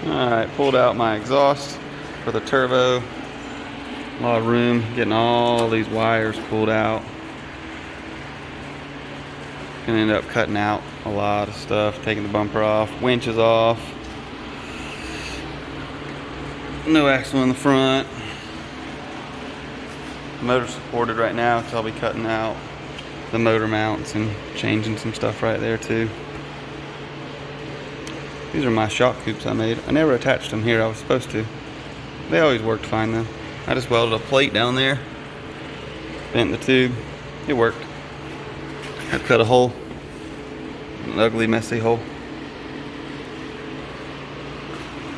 Alright, pulled out my exhaust for the turbo. A lot of room, getting all these wires pulled out. Gonna end up cutting out a lot of stuff, taking the bumper off, winches off. No axle in the front. Motor supported right now, so I'll be cutting out the motor mounts and changing some stuff right there too. These are my shock coops I made. I never attached them here, I was supposed to. They always worked fine though. I just welded a plate down there, bent the tube, it worked. I cut a hole, an ugly messy hole.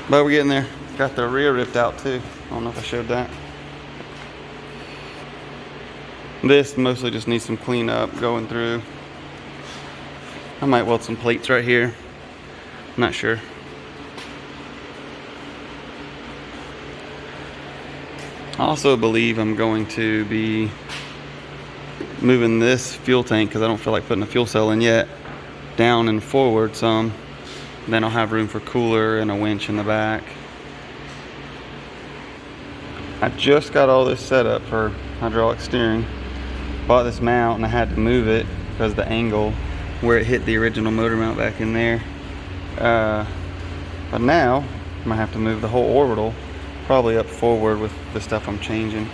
But we're getting there. Got the rear ripped out too. I don't know if I showed that. This mostly just needs some cleanup going through. I might weld some plates right here. I'm not sure. I also believe I'm going to be moving this fuel tank, because I don't feel like putting a fuel cell in yet, down and forward some. Then I'll have room for cooler and a winch in the back. I just got all this set up for hydraulic steering. Bought this mount and I had to move it because of the angle where it hit the original motor mount back in there. But now I'm gonna have to move the whole orbital probably up forward with the stuff I'm changing.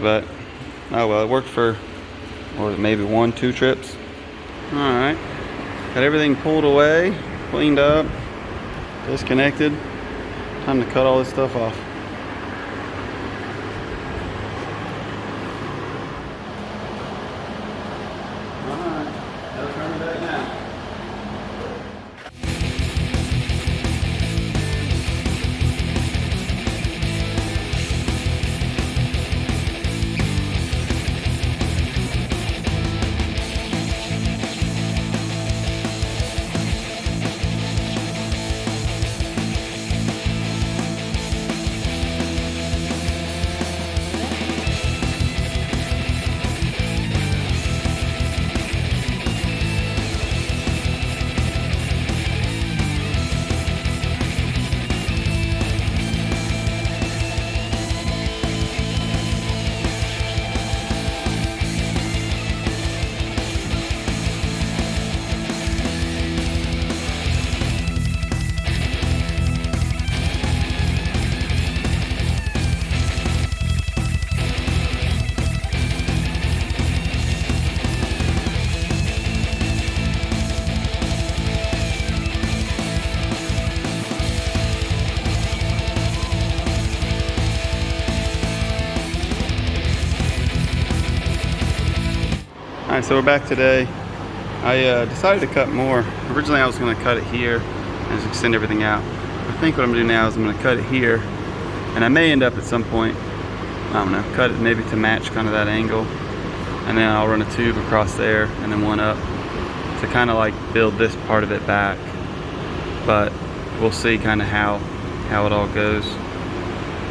But oh well, it worked for, what was it, maybe 1-2 trips. All right, got everything pulled away, cleaned up, disconnected. Time to cut all this stuff off. Alright, so we're back today. I decided to cut more. Originally I was going to cut it here and just extend everything out. I think what I'm going to do now is I'm going to cut it here, and I may end up at some point, I don't know, cut it maybe to match kind of that angle, and then I'll run a tube across there and then one up to kind of like build this part of it back. But we'll see kind of how it all goes.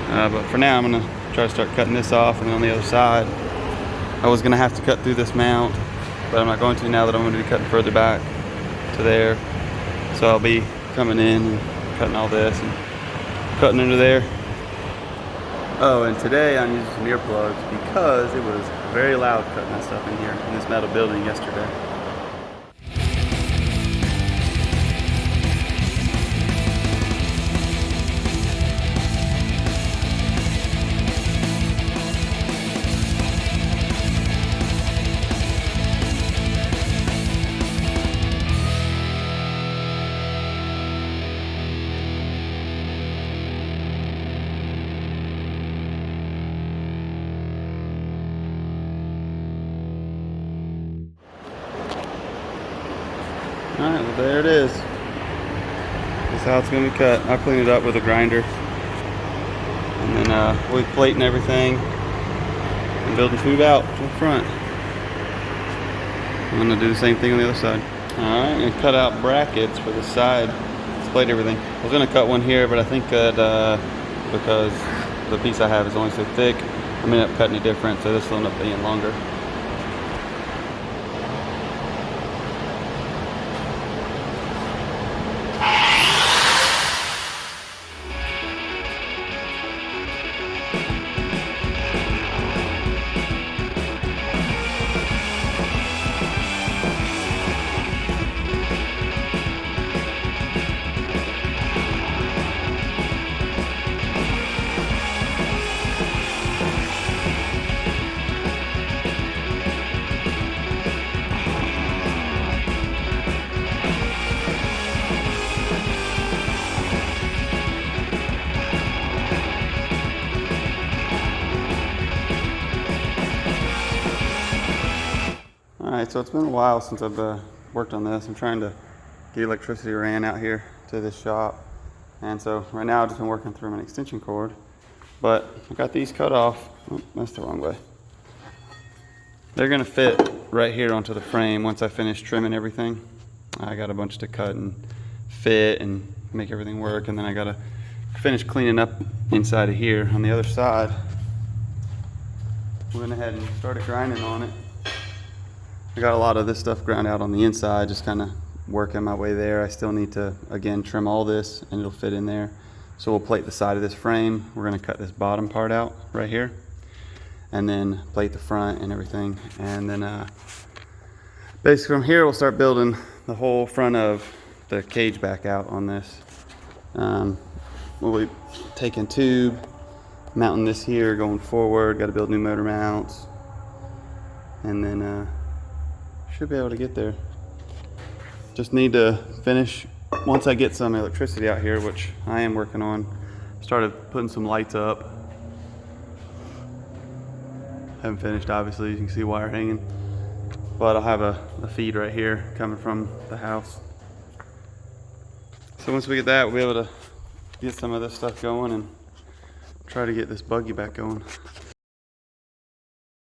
But for now I'm going to try to start cutting this off, and then on the other side I was going to have to cut through this mount, but I'm not going to now that I'm going to be cutting further back to there. So I'll be coming in and cutting all this and cutting into there. Oh, and today I'm using some earplugs because it was very loud cutting that stuff in here in this metal building yesterday. Alright, well there it is. That's how it's going to be cut. I'll clean it up with a grinder. And then we'll be plating everything and building tube out to the front. I'm going to do the same thing on the other side. Alright, I'm going to cut out brackets for the side. Let's plate everything. I was going to cut one here, but I think that because the piece I have is only so thick, I'm going to end up cutting it different, so this will end up being longer. Alright, so it's been a while since I've worked on this. I'm trying to get electricity ran out here to this shop. And so right now I've just been working through an extension cord. But I got these cut off. Oh, that's the wrong way. They're gonna fit right here onto the frame once I finish trimming everything. I got a bunch to cut and fit and make everything work, and then I gotta finish cleaning up inside of here. On the other side, went ahead and started grinding on it. I got a lot of this stuff ground out on the inside, just kind of working my way there. I still need to, again, trim all this and it'll fit in there. So we'll plate the side of this frame. We're gonna cut this bottom part out right here and then plate the front and everything. And then basically from here, we'll start building the whole front of the cage back out on this. We'll be taking tube, mounting this here, going forward, got to build new motor mounts, and then should be able to get there. Just need to finish, once I get some electricity out here, which I am working on, started putting some lights up. Haven't finished, obviously, you can see wire hanging, but I'll have a feed right here coming from the house. So once we get that, we'll be able to get some of this stuff going and try to get this buggy back going.